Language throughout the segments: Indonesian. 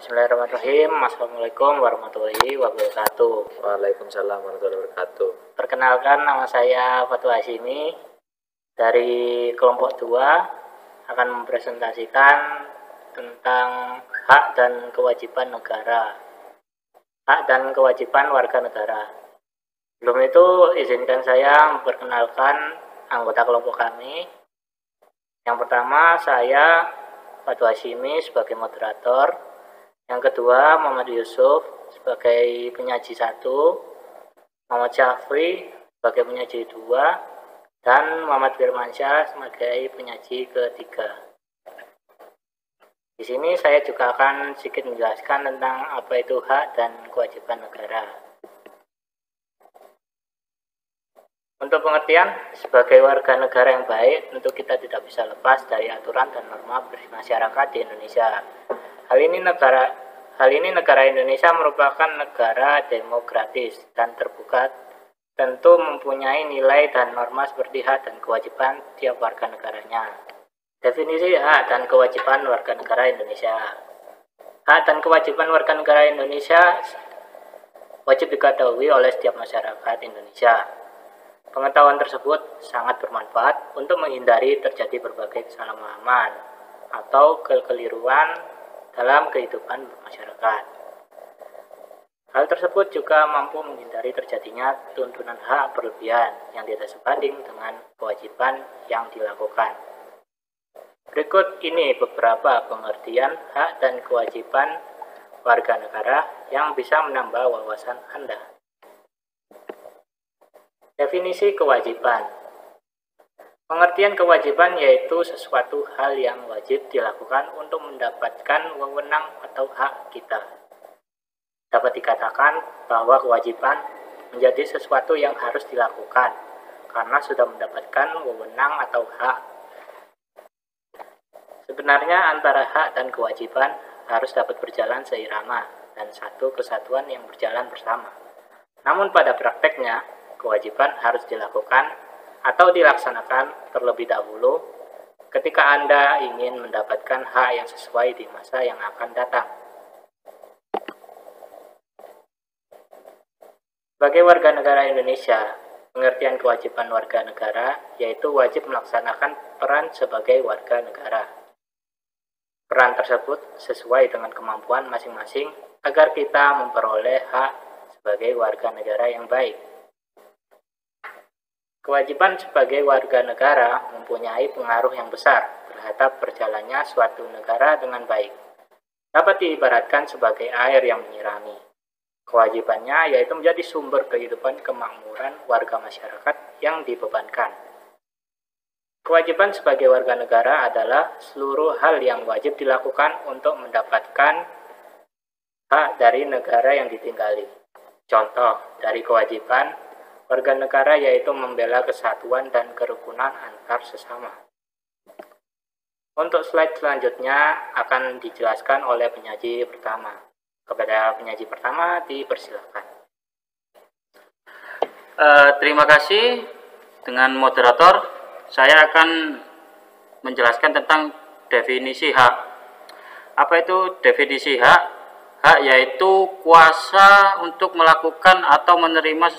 Bismillahirrahmanirrahim. Assalamualaikum warahmatullahi wabarakatuh. Waalaikumsalam warahmatullahi wabarakatuh. Perkenalkan, nama saya Fatul Hashimi dari kelompok 2 akan mempresentasikan tentang hak dan kewajiban negara. Hak dan kewajiban warga negara. Sebelum itu, izinkan saya memperkenalkan anggota kelompok kami. Yang pertama, saya Fatul Hashimi sebagai moderator. Yang kedua, Muhammad Yusuf sebagai penyaji 1, Muhammad Syafri sebagai penyaji 2, dan Muhammad Firmansyah sebagai penyaji ketiga. Di sini saya juga akan sedikit menjelaskan tentang apa itu hak dan kewajiban negara. Untuk pengertian, sebagai warga negara yang baik, tentu kita tidak bisa lepas dari aturan dan norma bermasyarakat di Indonesia. Hal ini negara Indonesia merupakan negara demokratis dan terbuka, tentu mempunyai nilai dan norma seperti hak dan kewajiban tiap warga negaranya. Definisi hak dan kewajiban warga negara Indonesia. Hak dan kewajiban warga negara Indonesia wajib diketahui oleh setiap masyarakat Indonesia. Pengetahuan tersebut sangat bermanfaat untuk menghindari terjadi berbagai kesalahpahaman atau kekeliruan dalam kehidupan masyarakat. Hal tersebut juga mampu menghindari terjadinya tuntunan hak berlebihan yang tidak sebanding dengan kewajiban yang dilakukan. Berikut ini beberapa pengertian hak dan kewajiban warga negara yang bisa menambah wawasan Anda. Definisi kewajiban. Pengertian kewajiban yaitu sesuatu hal yang wajib dilakukan untuk mendapatkan wewenang atau hak kita. Dapat dikatakan bahwa kewajiban menjadi sesuatu yang harus dilakukan karena sudah mendapatkan wewenang atau hak. Sebenarnya antara hak dan kewajiban harus dapat berjalan seirama dan satu kesatuan yang berjalan bersama. Namun pada prakteknya, kewajiban harus dilakukan atau dilaksanakan terlebih dahulu ketika Anda ingin mendapatkan hak yang sesuai di masa yang akan datang. Sebagai warga negara Indonesia, pengertian kewajiban warga negara yaitu wajib melaksanakan peran sebagai warga negara. Peran tersebut sesuai dengan kemampuan masing-masing agar kita memperoleh hak sebagai warga negara yang baik. Kewajiban sebagai warga negara mempunyai pengaruh yang besar terhadap berjalannya suatu negara dengan baik. Dapat diibaratkan sebagai air yang menyirami. Kewajibannya yaitu menjadi sumber kehidupan kemakmuran warga masyarakat yang dibebankan. Kewajiban sebagai warga negara adalah seluruh hal yang wajib dilakukan untuk mendapatkan hak dari negara yang ditinggali. Contoh dari kewajiban warga negara yaitu membela kesatuan dan kerukunan antar sesama. Untuk slide selanjutnya akan dijelaskan oleh penyaji pertama. Kepada penyaji pertama dipersilakan. Terima kasih. Dengan moderator, saya akan menjelaskan tentang definisi hak. Apa itu definisi hak? Hak yaitu kuasa untuk melakukan atau menerima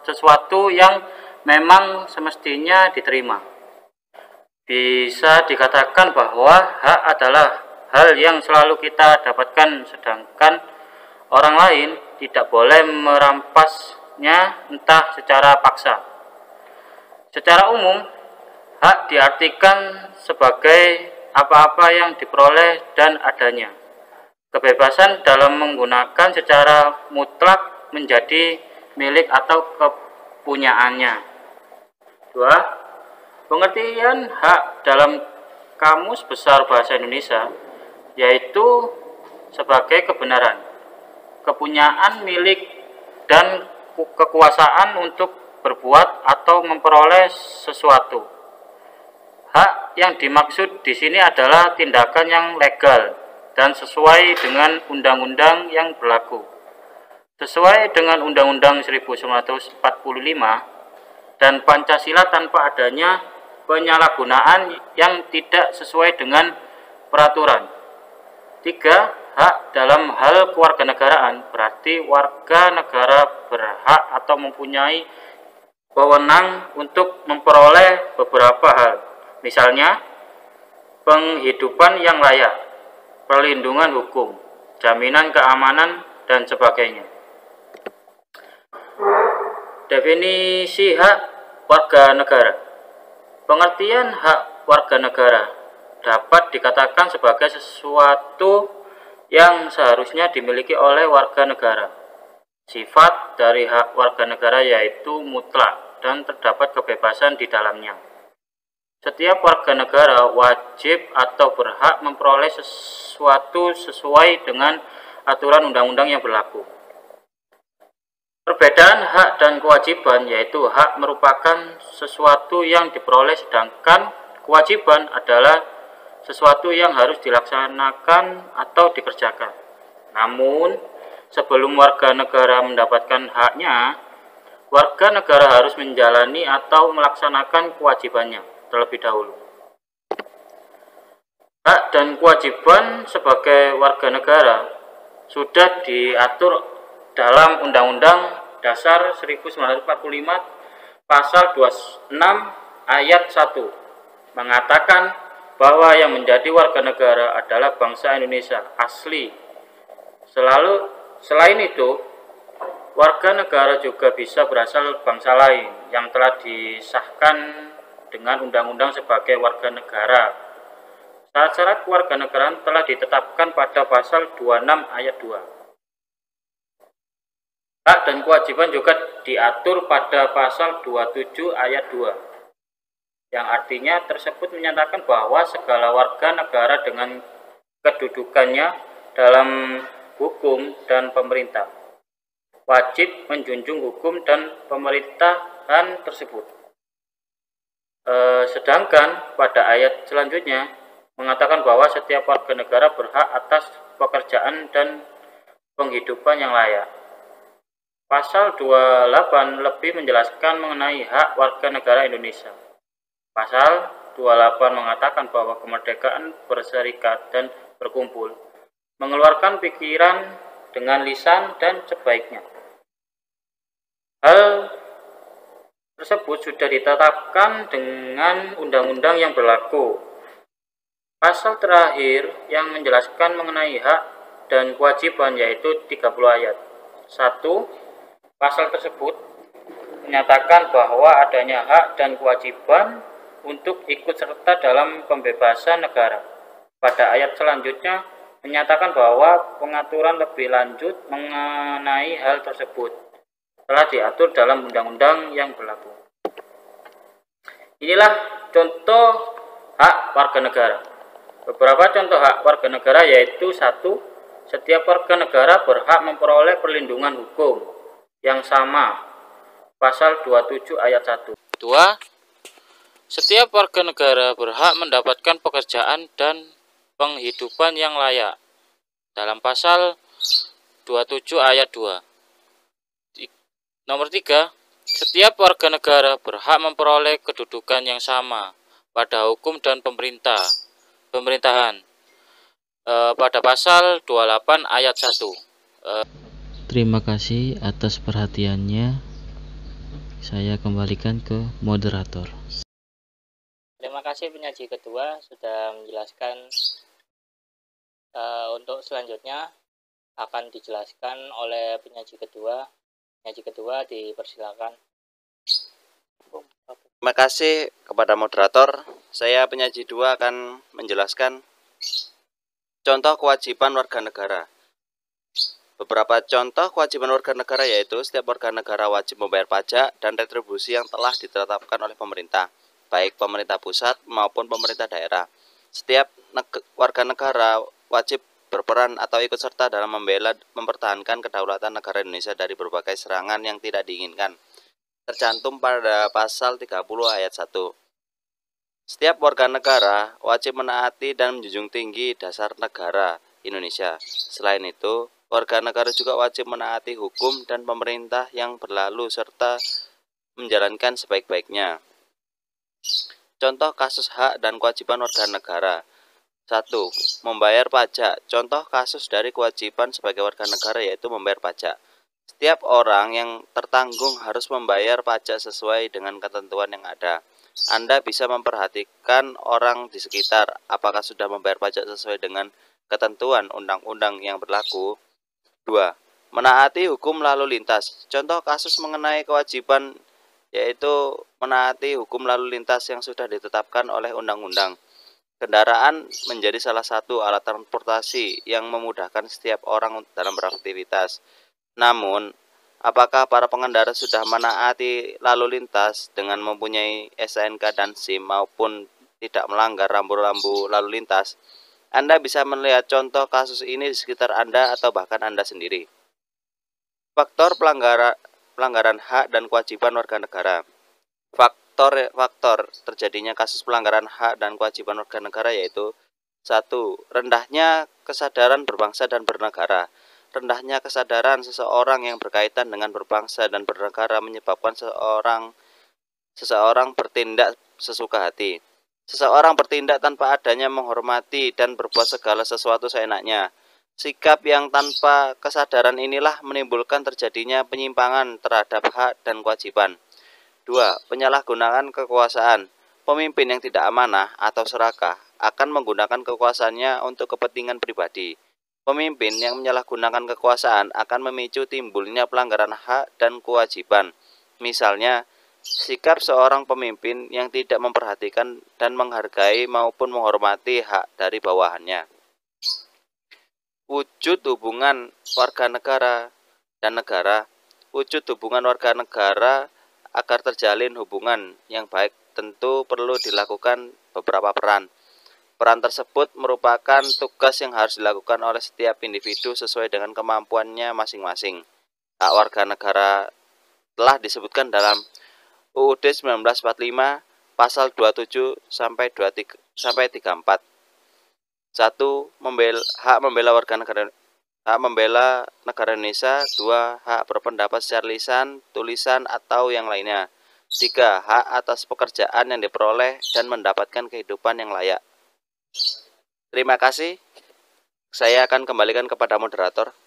sesuatu yang memang semestinya diterima. Bisa dikatakan bahwa hak adalah hal yang selalu kita dapatkan, sedangkan orang lain tidak boleh merampasnya entah secara paksa. Secara umum, hak diartikan sebagai apa-apa yang diperoleh dan adanya. Kebebasan dalam menggunakan secara mutlak menjadi milik atau kepunyaannya. 2. Pengertian hak dalam Kamus Besar Bahasa Indonesia yaitu sebagai kebenaran, kepunyaan milik dan kekuasaan untuk berbuat atau memperoleh sesuatu. Hak yang dimaksud di sini adalah tindakan yang legal dan sesuai dengan undang-undang yang berlaku. Sesuai dengan Undang-Undang 1945 dan Pancasila tanpa adanya penyalahgunaan yang tidak sesuai dengan peraturan. 3. hak dalam hal kewarganegaraan berarti warga negara berhak atau mempunyai wewenang untuk memperoleh beberapa hal. Misalnya, penghidupan yang layak, perlindungan hukum, jaminan keamanan, dan sebagainya. Definisi hak warga negara. Pengertian hak warga negara dapat dikatakan sebagai sesuatu yang seharusnya dimiliki oleh warga negara. Sifat dari hak warga negara yaitu mutlak dan terdapat kebebasan di dalamnya. Setiap warga negara wajib atau berhak memperoleh sesuatu sesuai dengan aturan undang-undang yang berlaku. Perbedaan hak dan kewajiban yaitu hak merupakan sesuatu yang diperoleh sedangkan kewajiban adalah sesuatu yang harus dilaksanakan atau dikerjakan. Namun, sebelum warga negara mendapatkan haknya, warga negara harus menjalani atau melaksanakan kewajibannya terlebih dahulu. Hak dan kewajiban sebagai warga negara sudah diatur dalam Undang-Undang Dasar 1945 Pasal 26 Ayat 1 mengatakan bahwa yang menjadi warga negara adalah bangsa Indonesia asli. Selain itu, warga negara juga bisa berasal bangsa lain yang telah disahkan dengan undang-undang sebagai warga negara. Syarat-syarat kewarganegaraan telah ditetapkan pada pasal 26 ayat 2. Hak dan kewajiban juga diatur pada pasal 27 ayat 2. Yang artinya tersebut menyatakan bahwa segala warga negara dengan kedudukannya dalam hukum dan pemerintah wajib menjunjung hukum dan pemerintahan tersebut. Sedangkan pada ayat selanjutnya mengatakan bahwa setiap warga negara berhak atas pekerjaan dan penghidupan yang layak. Pasal 28 lebih menjelaskan mengenai hak warga negara Indonesia. Pasal 28 mengatakan bahwa kemerdekaan berserikat dan berkumpul, mengeluarkan pikiran dengan lisan dan sebaiknya. Hal tersebut sudah ditetapkan dengan undang-undang yang berlaku. Pasal terakhir yang menjelaskan mengenai hak dan kewajiban yaitu 30 ayat. 1. Pasal tersebut menyatakan bahwa adanya hak dan kewajiban untuk ikut serta dalam pembebasan negara. Pada ayat selanjutnya menyatakan bahwa pengaturan lebih lanjut mengenai hal tersebut telah diatur dalam undang-undang yang berlaku. Inilah contoh hak warga negara. Beberapa contoh hak warga negara yaitu 1. Setiap warga negara berhak memperoleh perlindungan hukum yang sama. Pasal 27 ayat 1. 2. Setiap warga negara berhak mendapatkan pekerjaan dan penghidupan yang layak dalam pasal 27 ayat 2. Nomor 3, setiap warga negara berhak memperoleh kedudukan yang sama pada hukum dan pemerintahan pada pasal 28 ayat 1. Terima kasih atas perhatiannya. Saya kembalikan ke moderator. Terima kasih penyaji kedua sudah menjelaskan. Untuk selanjutnya akan dijelaskan oleh penyaji kedua. Penyaji kedua dipersilakan. Terima kasih kepada moderator. Saya penyaji 2 akan menjelaskan contoh kewajiban warga negara. Beberapa contoh kewajiban warga negara yaitu setiap warga negara wajib membayar pajak dan retribusi yang telah ditetapkan oleh pemerintah, baik pemerintah pusat maupun pemerintah daerah. Setiap warga negara wajib berperan atau ikut serta dalam membela mempertahankan kedaulatan negara Indonesia dari berbagai serangan yang tidak diinginkan. Tercantum pada pasal 30 ayat 1. Setiap warga negara wajib menaati dan menjunjung tinggi dasar negara Indonesia. Selain itu, warga negara juga wajib menaati hukum dan pemerintah yang berlalu serta menjalankan sebaik-baiknya. Contoh kasus hak dan kewajiban warga negara. 1. Membayar pajak. Contoh kasus dari kewajiban sebagai warga negara yaitu membayar pajak. Setiap orang yang tertanggung harus membayar pajak sesuai dengan ketentuan yang ada. Anda bisa memperhatikan orang di sekitar apakah sudah membayar pajak sesuai dengan ketentuan undang-undang yang berlaku. 2. Menaati hukum lalu lintas. Contoh kasus mengenai kewajiban yaitu menaati hukum lalu lintas yang sudah ditetapkan oleh undang-undang. Kendaraan menjadi salah satu alat transportasi yang memudahkan setiap orang dalam beraktivitas. Namun, apakah para pengendara sudah menaati lalu lintas dengan mempunyai STNK dan SIM maupun tidak melanggar rambu-rambu lalu lintas? Anda bisa melihat contoh kasus ini di sekitar Anda atau bahkan Anda sendiri. Faktor pelanggaran hak dan kewajiban warga negara. Faktor terjadinya kasus pelanggaran hak dan kewajiban warga negara yaitu 1. Rendahnya kesadaran berbangsa dan bernegara. Rendahnya kesadaran seseorang yang berkaitan dengan berbangsa dan bernegara menyebabkan seseorang bertindak sesuka hati. Seseorang bertindak tanpa adanya menghormati dan berbuat segala sesuatu seenaknya. Sikap yang tanpa kesadaran inilah menimbulkan terjadinya penyimpangan terhadap hak dan kewajiban. 2. Penyalahgunaan kekuasaan. Pemimpin yang tidak amanah atau serakah akan menggunakan kekuasaannya untuk kepentingan pribadi. Pemimpin yang menyalahgunakan kekuasaan akan memicu timbulnya pelanggaran hak dan kewajiban. Misalnya, sikap seorang pemimpin yang tidak memperhatikan dan menghargai maupun menghormati hak dari bawahannya. Wujud hubungan warga negara dan negara. Wujud hubungan warga negara agar terjalin hubungan yang baik tentu perlu dilakukan beberapa peran. Peran tersebut merupakan tugas yang harus dilakukan oleh setiap individu sesuai dengan kemampuannya masing-masing. Hak warga negara telah disebutkan dalam UUD 1945 pasal 27 sampai 34. 1. Hak membela warga negara. Hak membela negara Indonesia. 2. Hak berpendapat secara lisan, tulisan, atau yang lainnya. 3. Hak atas pekerjaan yang diperoleh dan mendapatkan kehidupan yang layak. Terima kasih. Saya akan kembalikan kepada moderator.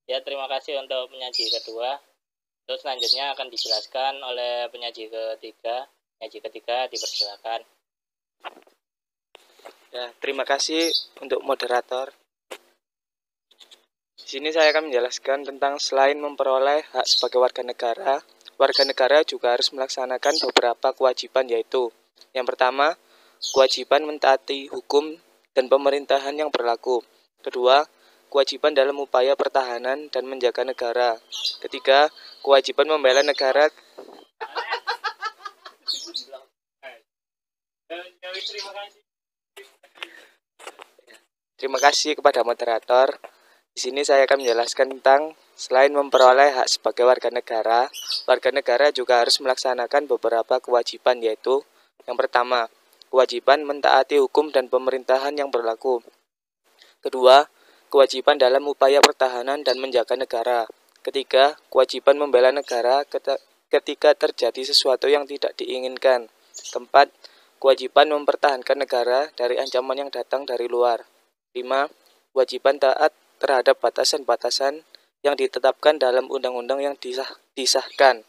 Ya, terima kasih untuk penyaji kedua. Terus selanjutnya akan dijelaskan oleh penyaji ketiga. Penyaji ketiga dipersilakan. Ya, terima kasih untuk moderator. Di sini saya akan menjelaskan tentang selain memperoleh hak sebagai warga negara juga harus melaksanakan beberapa kewajiban yaitu yang pertama, kewajiban mentaati hukum dan pemerintahan yang berlaku. Kedua, kewajiban dalam upaya pertahanan dan menjaga negara. Ketiga, kewajiban membela negara. Terima kasih kepada moderator. Di sini saya akan menjelaskan tentang selain memperoleh hak sebagai warga negara juga harus melaksanakan beberapa kewajiban yaitu yang pertama, kewajiban mentaati hukum dan pemerintahan yang berlaku. Kedua, kewajiban dalam upaya pertahanan dan menjaga negara. Ketiga, kewajiban membela negara ketika terjadi sesuatu yang tidak diinginkan. Keempat, kewajiban mempertahankan negara dari ancaman yang datang dari luar. 5. Kewajiban taat terhadap batasan-batasan yang ditetapkan dalam undang-undang yang disahkan.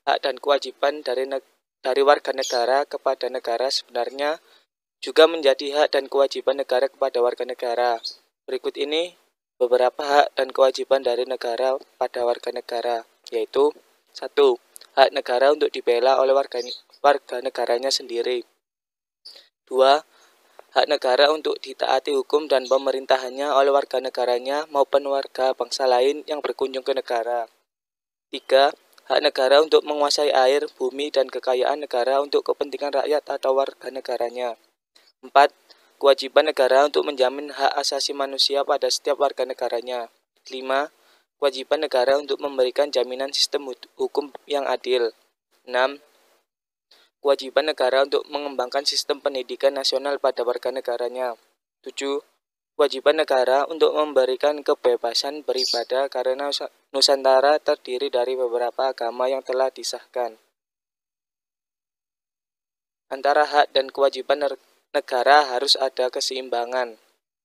Hak dan kewajiban dari warga negara kepada negara sebenarnya juga menjadi hak dan kewajiban negara kepada warga negara. Berikut ini beberapa hak dan kewajiban dari negara pada warga negara, yaitu 1. Hak negara untuk dibela oleh warga negaranya sendiri. 2. Hak negara untuk ditaati hukum dan pemerintahannya oleh warga negaranya maupun warga bangsa lain yang berkunjung ke negara. 3. Hak negara untuk menguasai air, bumi, dan kekayaan negara untuk kepentingan rakyat atau warga negaranya. 4. Kewajiban negara untuk menjamin hak asasi manusia pada setiap warga negaranya. 5. Kewajiban negara untuk memberikan jaminan sistem hukum yang adil. 6. Kewajiban negara untuk mengembangkan sistem pendidikan nasional pada warga negaranya. 7. Kewajiban negara untuk memberikan kebebasan beribadah karena Nusantara terdiri dari beberapa agama yang telah disahkan. Antara hak dan kewajiban negara harus ada keseimbangan.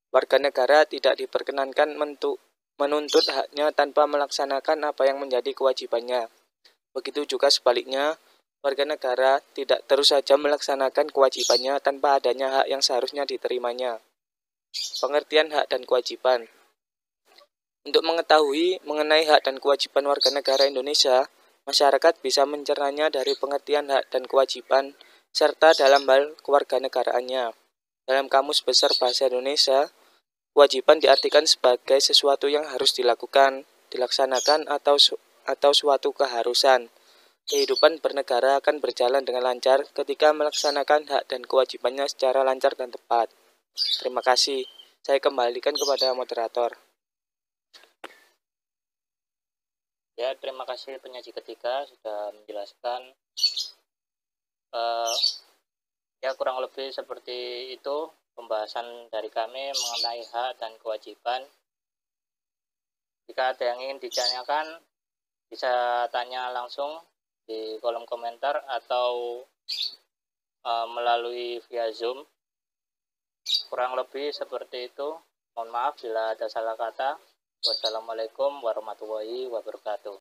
Warga negara tidak diperkenankan menuntut haknya tanpa melaksanakan apa yang menjadi kewajibannya. Begitu juga sebaliknya, warga negara tidak terus saja melaksanakan kewajibannya tanpa adanya hak yang seharusnya diterimanya. Pengertian hak dan kewajiban. Untuk mengetahui mengenai hak dan kewajiban warga negara Indonesia, masyarakat bisa mencernanya dari pengertian hak dan kewajiban serta dalam hal kewarganegaraannya. Dalam Kamus Besar Bahasa Indonesia, kewajiban diartikan sebagai sesuatu yang harus dilakukan, dilaksanakan, atau suatu keharusan. Kehidupan bernegara akan berjalan dengan lancar ketika melaksanakan hak dan kewajibannya secara lancar dan tepat. Terima kasih. Saya kembalikan kepada moderator. Ya, terima kasih penyaji ketiga sudah menjelaskan. Ya, kurang lebih seperti itu pembahasan dari kami mengenai hak dan kewajiban. Jika ada yang ingin ditanyakan, bisa tanya langsung di kolom komentar atau melalui via Zoom. Kurang lebih seperti itu. Mohon maaf bila ada salah kata. Wassalamualaikum warahmatullahi wabarakatuh.